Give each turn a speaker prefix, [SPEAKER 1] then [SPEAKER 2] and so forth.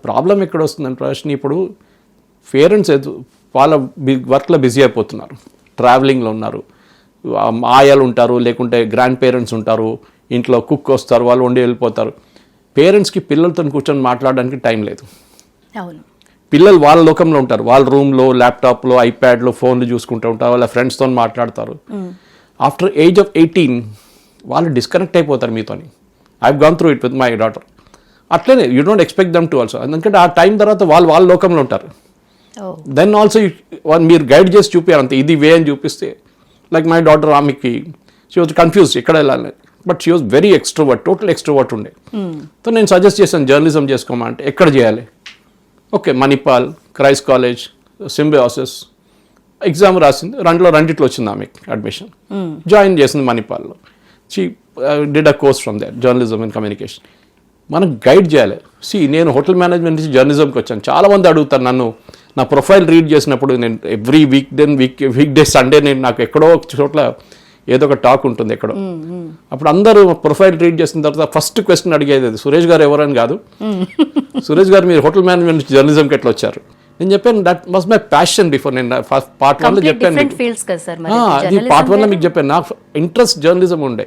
[SPEAKER 1] Problem ఎక్కడ వస్తుందంటే ప్రశ్న ఇప్పుడు పేరెంట్స్ వాళ్ళ వర్క్లో బిజీ అయిపోతున్నారు, ట్రావెలింగ్లో ఉన్నారు, ఆయాలు ఉంటారు, లేకుంటే గ్రాండ్ పేరెంట్స్ ఉంటారు, ఇంట్లో కుక్ వస్తారు, వాళ్ళు వండి వెళ్ళిపోతారు. పేరెంట్స్కి పిల్లలతో కూర్చొని మాట్లాడడానికి టైం లేదు.
[SPEAKER 2] అవును.
[SPEAKER 1] పిల్లలు వాళ్ళ లోకంలో ఉంటారు, వాళ్ళ రూమ్లో ల్యాప్టాప్లో ఐప్యాడ్లో ఫోన్లు చూసుకుంటూ ఉంటారు, వాళ్ళ ఫ్రెండ్స్తో మాట్లాడతారు. ఆఫ్టర్ ఏజ్ ఆఫ్ 18 వాళ్ళు డిస్కనెక్ట్ అయిపోతారు మీతోని. I gone through it with my daughter. అట్లనే you don't expect them to also, ఎందుకంటే ఆ టైం తర్వాత వాళ్ళ లోకంలో ఉంటారు. దెన్ ఆల్సో మీరు గైడ్ చేసి చూపించారు అంతే, ఇది వే అని చూపిస్తే. లైక్ మై డాటర్ ఆమెకి షీ వాజ్ కన్ఫ్యూజ్ ఎక్కడ వెళ్ళాలి, but she was very extrovert, total extrovert ఉండే. సో నేను సజెస్ట్ చేశాను జర్నలిజం చేసుకోమంటే ఎక్కడ చేయాలి. Okay, Manipal, Christ college, Symbiosis exam రాసింది, రెండిట్లో వచ్చింది ఆమెకి అడ్మిషన్. జాయిన్ చేసింది మణిపాల్లో. She did a course from that, journalism and communication. మనం గైడ్ చేయాలి. నేను హోటల్ మేనేజ్మెంట్ నుంచి జర్నలిజంకి వచ్చాను. చాలామంది అడుగుతారు నన్ను, నా ప్రొఫైల్ రీడ్ చేసినప్పుడు నేను ఎవ్రీ వీక్ డే సండే నాకు ఎక్కడో ఒక చోట్ల ఏదో ఒక టాక్ ఉంటుంది ఎక్కడో. అప్పుడు అందరూ ప్రొఫైల్ రీడ్ చేసిన తర్వాత ఫస్ట్ క్వశ్చన్ అడిగేది అది, సురేష్ గారు ఎవరని కాదు, సురేష్ గారు మీరు హోటల్ మేనేజ్మెంట్ నుంచి జర్నలిజంకి ఎట్లా వచ్చారు. నేను చెప్పాను that was my passion before. నేను పార్ట్ 1లో చెప్పాను, అది పార్ట్ 1లో మీకు చెప్పాను. నాకు ఇంట్రెస్ట్ జర్నలిజం ఉండే.